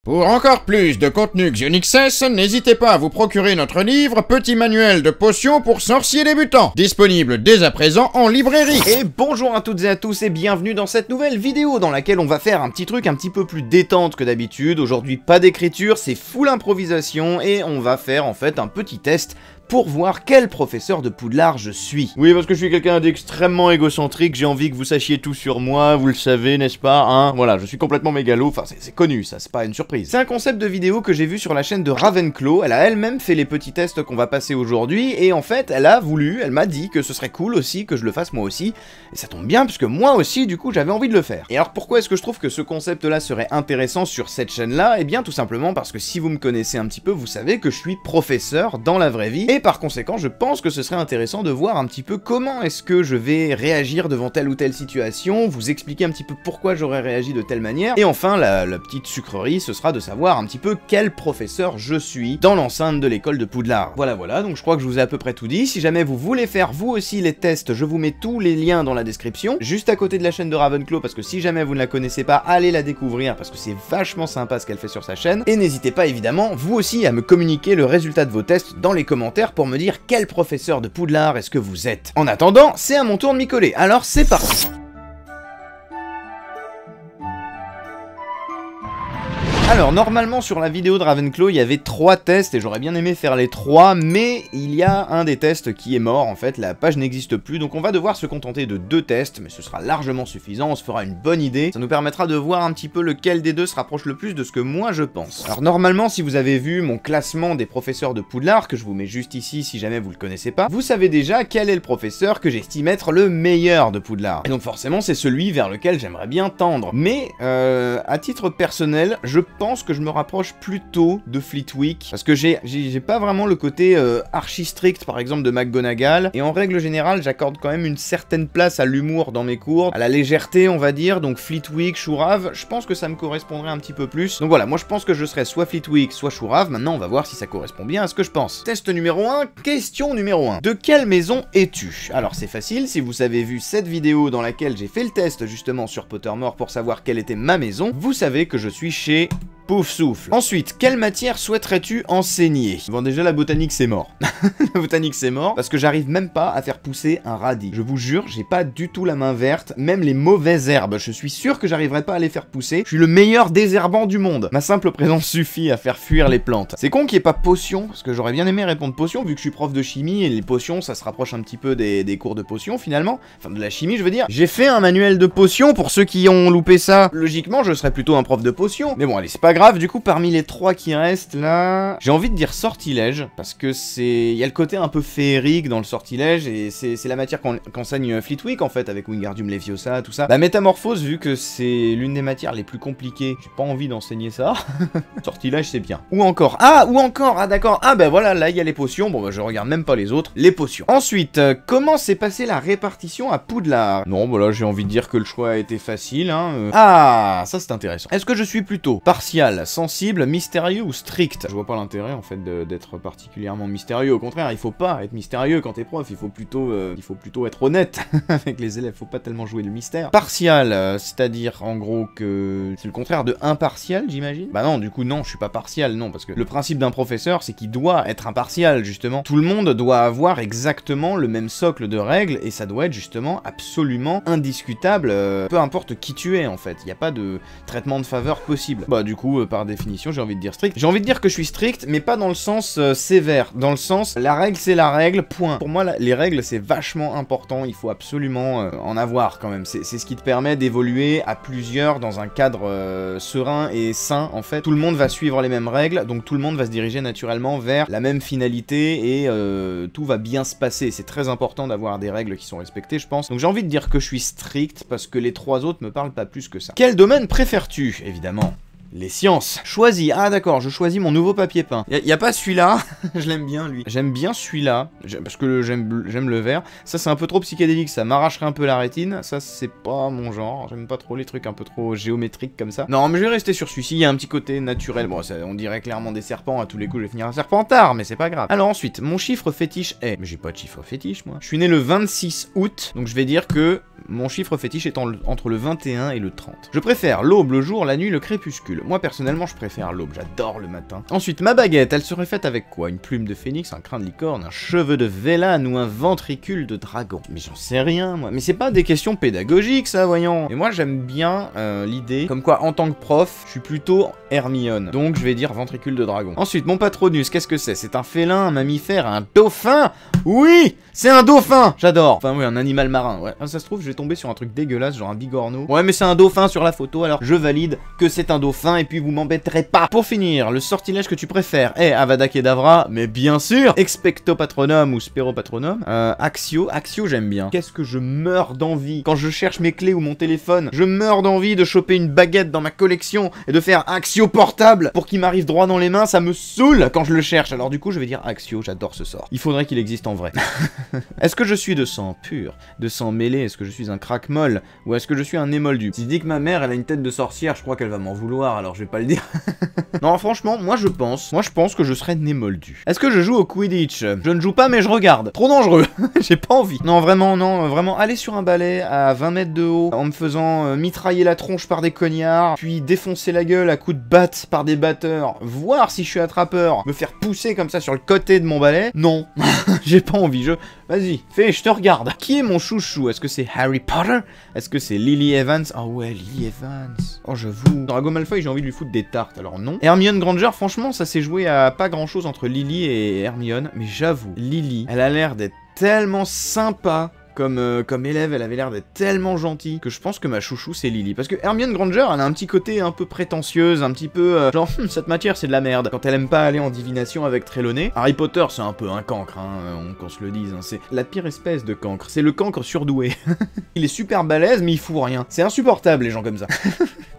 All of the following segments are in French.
Pour encore plus de contenu Xionixes, n'hésitez pas à vous procurer notre livre Petit manuel de potions pour sorciers débutants, disponible dès à présent en librairie. Et bonjour à toutes et à tous et bienvenue dans cette nouvelle vidéo dans laquelle on va faire un petit truc un petit peu plus détente que d'habitude. Aujourd'hui pas d'écriture, c'est full improvisation et on va faire en fait un petit test pour voir quel professeur de Poudlard je suis. Oui, parce que je suis quelqu'un d'extrêmement égocentrique, j'ai envie que vous sachiez tout sur moi, vous le savez, n'est-ce pas, hein? Voilà, je suis complètement mégalo, enfin c'est connu, ça, c'est pas une surprise. C'est un concept de vidéo que j'ai vu sur la chaîne de Ravenclaw, elle a elle-même fait les petits tests qu'on va passer aujourd'hui, et en fait, elle m'a dit que ce serait cool aussi que je le fasse moi aussi, et ça tombe bien, puisque moi aussi, du coup, j'avais envie de le faire. Et alors, pourquoi est-ce que je trouve que ce concept-là serait intéressant sur cette chaîne-là? Eh bien, tout simplement parce que si vous me connaissez un petit peu, vous savez que je suis professeur dans la vraie vie, et par conséquent, je pense que ce serait intéressant de voir un petit peu comment est-ce que je vais réagir devant telle ou telle situation, vous expliquer un petit peu pourquoi j'aurais réagi de telle manière, et enfin, la petite sucrerie, ce sera de savoir un petit peu quel professeur je suis dans l'enceinte de l'école de Poudlard. Voilà, donc je crois que je vous ai à peu près tout dit. Si jamais vous voulez faire vous aussi les tests, je vous mets tous les liens dans la description, juste à côté de la chaîne de Ravenclaw, parce que si jamais vous ne la connaissez pas, allez la découvrir, parce que c'est vachement sympa ce qu'elle fait sur sa chaîne, et n'hésitez pas évidemment, vous aussi, à me communiquer le résultat de vos tests dans les commentaires pour me dire quel professeur de Poudlard est-ce que vous êtes. En attendant, c'est à mon tour de m'y coller, alors c'est parti. Alors, normalement, sur la vidéo de Ravenclaw, il y avait 3 tests, et j'aurais bien aimé faire les 3, mais il y a un des tests qui est mort, en fait, la page n'existe plus, donc on va devoir se contenter de 2 tests, mais ce sera largement suffisant, on se fera une bonne idée, ça nous permettra de voir un petit peu lequel des deux se rapproche le plus de ce que moi je pense. Alors, normalement, si vous avez vu mon classement des professeurs de Poudlard, que je vous mets juste ici si jamais vous le connaissez pas, vous savez déjà quel est le professeur que j'estime être le meilleur de Poudlard. Et donc forcément, c'est celui vers lequel j'aimerais bien tendre. Mais, à titre personnel, je pense que je me rapproche plutôt de Flitwick, parce que j'ai pas vraiment le côté archi strict, par exemple, de McGonagall, et en règle générale, j'accorde quand même une certaine place à l'humour dans mes cours, à la légèreté, on va dire, donc Flitwick, Chourave, je pense que ça me correspondrait un petit peu plus. Donc voilà, moi je pense que je serais soit Flitwick, soit Chourave, maintenant on va voir si ça correspond bien à ce que je pense. Test numéro 1, question numéro 1. De quelle maison es-tu? Alors c'est facile, si vous avez vu cette vidéo dans laquelle j'ai fait le test justement sur Pottermore pour savoir quelle était ma maison, vous savez que je suis chez Poufsouffle. Ensuite, quelle matière souhaiterais-tu enseigner? Bon, déjà, la botanique, c'est mort. La botanique, c'est mort, parce que j'arrive même pas à faire pousser un radis. Je vous jure, j'ai pas du tout la main verte, même les mauvaises herbes, je suis sûr que j'arriverai pas à les faire pousser. Je suis le meilleur désherbant du monde. Ma simple présence suffit à faire fuir les plantes. C'est con qu'il n'y ait pas potion, parce que j'aurais bien aimé répondre potion, vu que je suis prof de chimie, et les potions, ça se rapproche un petit peu des cours de potions, finalement. Enfin, de la chimie, je veux dire. J'ai fait un manuel de potions, pour ceux qui ont loupé ça. Logiquement, je serais plutôt un prof de potions. Mais bon, allez, c'est pas grave, du coup, parmi les 3 qui restent, là... J'ai envie de dire sortilège, parce que c'est... Il y a le côté un peu féerique dans le sortilège, et c'est la matière qu'enseigne Flitwick, en fait, avec Wingardium Leviosa, tout ça. La métamorphose, vu que c'est l'une des matières les plus compliquées, j'ai pas envie d'enseigner ça. Sortilège, c'est bien. Ou encore, ah d'accord, ah ben voilà, là, il y a les potions, bon bah je regarde même pas les autres, les potions. Ensuite, comment s'est passée la répartition à Poudlard? Non, bah là, j'ai envie de dire que le choix a été facile, hein. Ah, ça c'est intéressant. Est-ce que je suis plutôt partial, sensible, mystérieux ou strict? Je vois pas l'intérêt, en fait, d'être particulièrement mystérieux. Au contraire, il faut pas être mystérieux quand t'es prof, il faut plutôt être honnête avec les élèves, faut pas tellement jouer le mystère. Partial, c'est-à-dire, en gros, que c'est le contraire de impartial, j'imagine? Bah non, du coup, non, je suis pas partial, non, parce que le principe d'un professeur, c'est qu'il doit être impartial, justement. Tout le monde doit avoir exactement le même socle de règles, et ça doit être, justement, absolument indiscutable, peu importe qui tu es, en fait. Il y a pas de traitement de faveur possible. Bah, du coup, par définition, j'ai envie de dire strict. J'ai envie de dire que je suis strict, mais pas dans le sens sévère, dans le sens, la règle, c'est la règle, point. Pour moi, les règles, c'est vachement important, il faut absolument en avoir, quand même. C'est ce qui te permet d'évoluer à plusieurs dans un cadre serein et sain, en fait. Tout le monde va suivre les mêmes règles, donc tout le monde va se diriger naturellement vers la même finalité, et tout va bien se passer. C'est très important d'avoir des règles qui sont respectées, je pense. Donc j'ai envie de dire que je suis strict, parce que les 3 autres me parlent pas plus que ça. Quel domaine préfères-tu? Évidemment, les sciences. Choisis. Ah d'accord, je choisis mon nouveau papier peint. Y a pas celui-là. Je l'aime bien, lui. J'aime bien celui-là, parce que j'aime le vert. Ça, c'est un peu trop psychédélique, ça m'arracherait un peu la rétine. Ça, c'est pas mon genre. J'aime pas trop les trucs un peu trop géométriques comme ça. Non, mais je vais rester sur celui-ci. Il y a un petit côté naturel. Bon, ça, on dirait clairement des serpents. À tous les coups, je vais finir un serpentard, mais c'est pas grave. Alors ensuite, mon chiffre fétiche est... Mais j'ai pas de chiffre fétiche, moi. Je suis né le 26 août, donc je vais dire que mon chiffre fétiche est entre le 21 et le 30. Je préfère l'aube, le jour, la nuit, le crépuscule. crépuscule. Moi, personnellement, je préfère l'aube. J'adore le matin. Ensuite, ma baguette, elle serait faite avec quoi? Une plume de phénix, un crin de licorne, un cheveu de vélane ou un ventricule de dragon? Mais j'en sais rien, moi. Mais c'est pas des questions pédagogiques, ça, voyons. Et moi, j'aime bien l'idée, comme quoi, en tant que prof, je suis plutôt Hermione. Donc, je vais dire ventricule de dragon. Ensuite, mon Patronus, qu'est-ce que c'est? C'est un félin, un mammifère, un dauphin? Oui, c'est un dauphin. J'adore. Enfin, oui, un animal marin, ouais. Ah, ça se trouve, je vais tomber sur un truc dégueulasse, genre un bigorneau. Ouais, mais c'est un dauphin sur la photo, alors je valide que c'est un dauphin, et puis vous m'embêterez pas. Pour finir, le sortilège que tu préfères est Avada Kedavra, mais bien sûr, Expecto Patronum ou Spero Patronum. Axio j'aime bien. Qu'est-ce que je meurs d'envie quand je cherche mes clés ou mon téléphone. Je meurs d'envie de choper une baguette dans ma collection et de faire Axio portable pour qu'il m'arrive droit dans les mains, ça me saoule quand je le cherche. Alors du coup, je vais dire Axio, j'adore ce sort. Il faudrait qu'il existe en vrai. Est-ce que je suis de sang pur, de sang mêlé? Est-ce que je suis un crack-molle ou est-ce que je suis un émoldu? Si je dis que ma mère elle a une tête de sorcière, je crois qu'elle va m'en vouloir, alors je vais pas le dire. Non, franchement, moi je pense que je serais némoldu. Est-ce que je joue au Quidditch? Je ne joue pas mais je regarde. Trop dangereux. J'ai pas envie. Non, vraiment, aller sur un balai à 20 mètres de haut en me faisant mitrailler la tronche par des cognards, puis défoncer la gueule à coups de batte par des batteurs, voir si je suis attrapeur, me faire pousser comme ça sur le côté de mon balai. Non. J'ai pas envie, Vas-y, fais, je te regarde. Qui est mon chouchou? Est-ce que c'est Harry Potter? Est-ce que c'est Lily Evans? Oh ouais, Lily Evans. Oh, j'avoue. Drago Malfoy, j'ai envie de lui foutre des tartes, alors non. Hermione Granger, franchement, ça s'est joué à pas grand-chose entre Lily et Hermione, mais j'avoue, Lily, elle a l'air d'être tellement sympa. Comme élève, elle avait l'air d'être tellement gentille que je pense que ma chouchou c'est Lily. Parce que Hermione Granger, elle a un petit côté un peu prétentieuse, un petit peu genre cette matière c'est de la merde. Quand elle aime pas aller en divination avec Trelawney. Harry Potter c'est un peu un cancre, qu'on se le dise. C'est la pire espèce de cancre. C'est le cancre surdoué. Il est super balèze mais il fout rien. C'est insupportable les gens comme ça.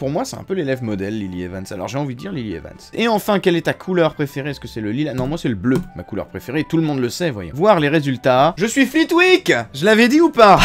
Pour moi c'est un peu l'élève modèle Lily Evans. Alors j'ai envie de dire Lily Evans. Et enfin, quelle est ta couleur préférée? Est-ce que c'est le lilas? Non, moi c'est le bleu, ma couleur préférée. Tout le monde le sait, voyons. Voir les résultats. Je suis Flitwick. Je l'avais dit ou pas?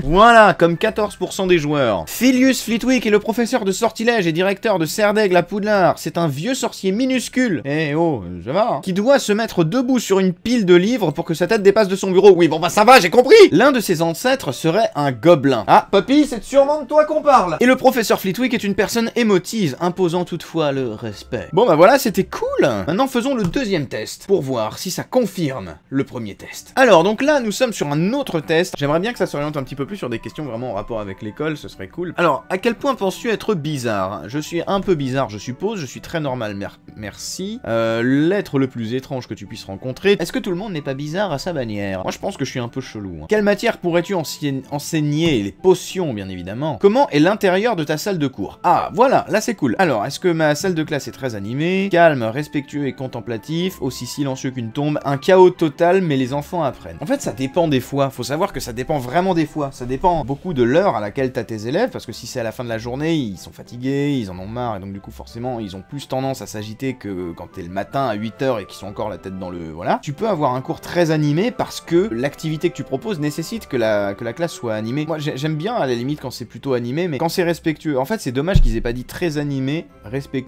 Voilà, comme 14% des joueurs. Filius Flitwick est le professeur de sortilège et directeur de Serdaigle à Poudlard. C'est un vieux sorcier minuscule. Eh oh, ça va. Qui doit se mettre debout sur une pile de livres pour que sa tête dépasse de son bureau. Oui, bon bah ça va, j'ai compris. L'un de ses ancêtres serait un gobelin. Ah, papy, c'est sûrement de toi qu'on parle. Et le professeur Flitwick est une personne émotive, imposant toutefois le respect. Bon bah voilà, c'était cool. Maintenant faisons le deuxième test, pour voir si ça confirme le premier test. Alors, donc là, nous sommes sur un autre test. J'aimerais bien que ça s'oriente un petit peu plus sur des questions vraiment en rapport avec l'école, ce serait cool. Alors, à quel point penses-tu être bizarre? Je suis un peu bizarre, je suppose, je suis très normal, merci. L'être le plus étrange que tu puisses rencontrer. Est-ce que tout le monde n'est pas bizarre à sa manière? Moi, je pense que je suis un peu chelou. Quelle matière pourrais-tu enseigner? Les potions, bien évidemment. Comment est l'intérieur de ta salle de cours? Ah, voilà, là c'est cool. Alors, est-ce que ma salle de classe est très animée, calme, respectueux et contemplatif, aussi silencieux qu'une tombe, un chaos total, mais les enfants apprennent? En fait, ça dépend des fois. Faut savoir que ça dépend vraiment des fois. Ça dépend beaucoup de l'heure à laquelle t'as tes élèves, parce que si c'est à la fin de la journée, ils sont fatigués, ils en ont marre, et donc du coup, forcément, ils ont plus tendance à s'agiter que quand t'es le matin à 8h et qu'ils sont encore la tête dans le... Voilà. Tu peux avoir un cours très animé parce que l'activité que tu proposes nécessite que la classe soit animée. Moi, j'aime bien, à la limite, quand c'est plutôt animé, mais quand c'est respectueux. En fait, c'est dommage qu'ils aient pas dit très animé,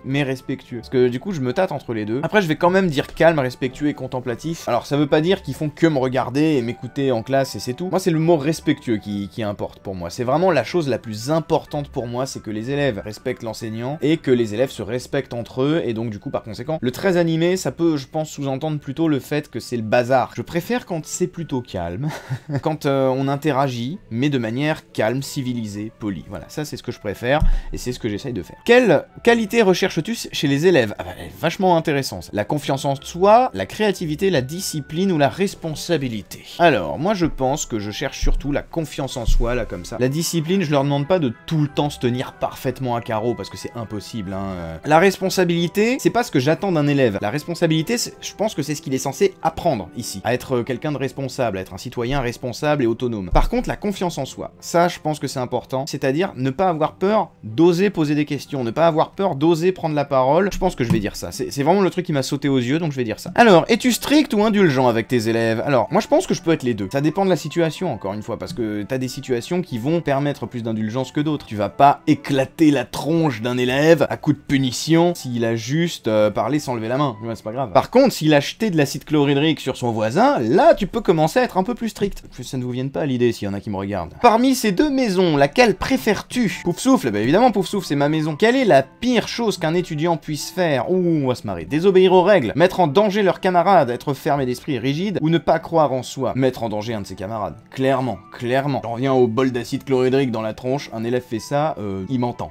mais respectueux. Parce que du coup, je me tâte entre les deux. Après, je vais quand même dire calme, respectueux et contemplatif. Alors, ça veut pas dire qu'ils font que me regarder et m'écouter en classe et c'est tout. Moi, c'est le mot respectueux qui importe pour moi. C'est vraiment la chose la plus importante pour moi, c'est que les élèves respectent l'enseignant et que les élèves se respectent entre eux. Et donc, du coup, par conséquent, le très animé, ça peut, je pense, sous-entendre plutôt le fait que c'est le bazar. Je préfère quand c'est plutôt calme, quand on interagit, mais de manière calme, civilisée, polie. Voilà, ça, c'est ce que je préfère et c'est ce que j'essaye de faire. Quelle qualité recherches-tu chez les élèves? Ah bah, vachement intéressant ça. La confiance en soi, la créativité, la discipline ou la responsabilité? Alors, moi je pense que je cherche surtout la confiance en soi, là comme ça. La discipline, je leur demande pas de tout le temps se tenir parfaitement à carreau, parce que c'est impossible, La responsabilité, c'est pas ce que j'attends d'un élève. La responsabilité, je pense que c'est ce qu'il est censé apprendre ici. À être quelqu'un de responsable, à être un citoyen responsable et autonome. Par contre, la confiance en soi, ça je pense que c'est important. C'est-à-dire ne pas avoir peur d'oser poser des questions, ne pas avoir peur d'oser prendre la parole. Je pense que je vais dire ça. C'est vraiment le truc qui m'a sauté aux yeux, donc je vais dire ça. Alors, es-tu strict ou indulgent avec tes élèves? Alors, moi je pense que je peux être les deux. Ça dépend de la situation, encore une fois, parce que t'as des situations qui vont permettre plus d'indulgence que d'autres. Tu vas pas éclater la tronche d'un élève à coup de punition s'il a juste parlé sans lever la main. Ouais, c'est pas grave. Par contre, s'il a jeté de l'acide chlorhydrique sur son voisin, là, tu peux commencer à être un peu plus strict. Que ça ne vous vienne pas à l'idée s'il y en a qui me regardent. Parmi ces deux maisons, laquelle préfères-tu? Poufsouffle, bah évidemment Poufsouffle, c'est ma maison. Quelle est la pire chose qu'un étudiant puisse faire? Ouh, on va se marrer. Désobéir aux règles, mettre en danger leurs camarades, être ferme et d'esprit rigide, ou ne pas croire en soi, mettre en danger un de ses camarades. Clairement, clairement. J'en reviens au bol d'acide chlorhydrique dans la tronche, un élève fait ça, il m'entend.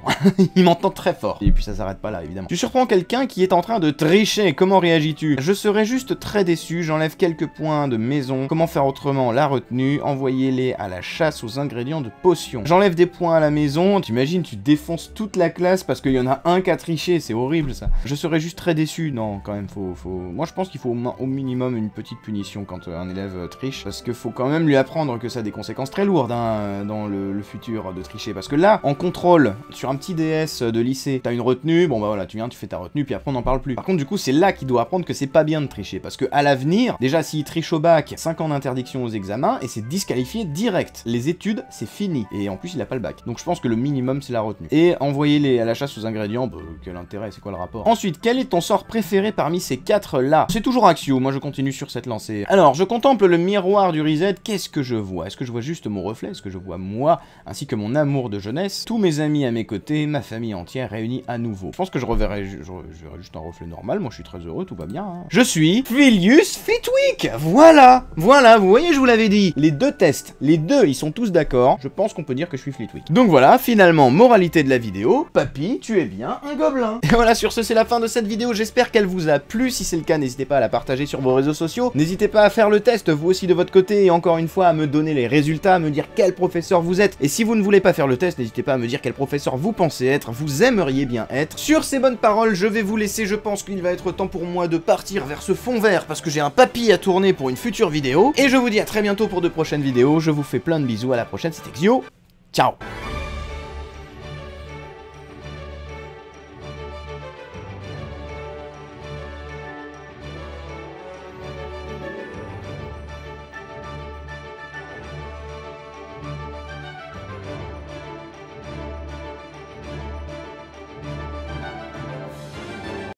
Il m'entend très fort. Et puis ça s'arrête pas là, évidemment. Tu surprends quelqu'un qui est en train de tricher, comment réagis-tu? Je serais juste très déçu, j'enlève quelques points de maison. Comment faire autrement? La retenue, envoyez-les à la chasse aux ingrédients de potions. J'enlève des points à la maison, t'imagines, tu défonces toute la classe parce qu'il y en a un qui a triché, c'est horrible ça. Je serais juste très déçu, non, quand même, Moi je pense qu'il faut au minimum une petite punition quand un élève triche, parce qu'il faut quand même lui apprendre que ça a des conséquences très lourdes hein, dans le futur de tricher, parce que là, en contrôle, sur un petit DS de lycée, t'as une retenue, bon bah voilà, tu viens, tu fais ta retenue, puis après on n'en parle plus. Par contre, du coup, c'est là qu'il doit apprendre que c'est pas bien de tricher, parce que à l'avenir, déjà s'il triche au bac, 5 ans d'interdiction aux examens, et c'est disqualifié direct. Les études, c'est fini, et en plus il a pas le bac. Donc je pense que le minimum c'est la retenue. Et envoyer-les à la chasse aux ingrédients, bah quel intérêt, c'est quoi le rapport? Ensuite, quel est ton sort préféré parmi ces 4 là? C'est toujours Axio, moi je continue sur cette lancée. Alors, je contemple le miroir du reset, qu'est-ce que je vois? Est-ce que je vois juste mon reflet? Est-ce que je vois moi, ainsi que mon amour de jeunesse, tous mes amis à mes côtés, ma famille entière réunie à nouveau? Je pense que je verrai juste un reflet normal, moi je suis très heureux, tout va bien. Hein. Je suis Filius Flitwick. Voilà, vous voyez, je vous l'avais dit. Les deux tests, les deux, ils sont tous d'accord. Je pense qu'on peut dire que je suis Flitwick. Donc voilà, finalement, moralité de la vidéo, papy, tu es bien un gobelin. Et voilà, sur ce, c'est la fin de cette vidéo. J'espère qu'elle vous a plu. Si c'est le cas, n'hésitez pas à la partager sur vos réseaux sociaux. N'hésitez pas à faire le test, vous aussi de votre côté, et encore une fois, à me donner les résultats, à me dire quel professeur vous êtes. Et si vous ne voulez pas faire le test, n'hésitez pas à me dire quel professeur vous pensez être, vous aimeriez bien être. Sur ces bonnes paroles, je vais vous laisser. Je pense qu'il va être temps pour moi de partir vers ce fond vert, parce que j'ai un papy à tourner pour une future vidéo. Et je vous dis à très bientôt pour de prochaines vidéos. Je vous fais plein de bisous, à la prochaine, c'était Xio. Ciao.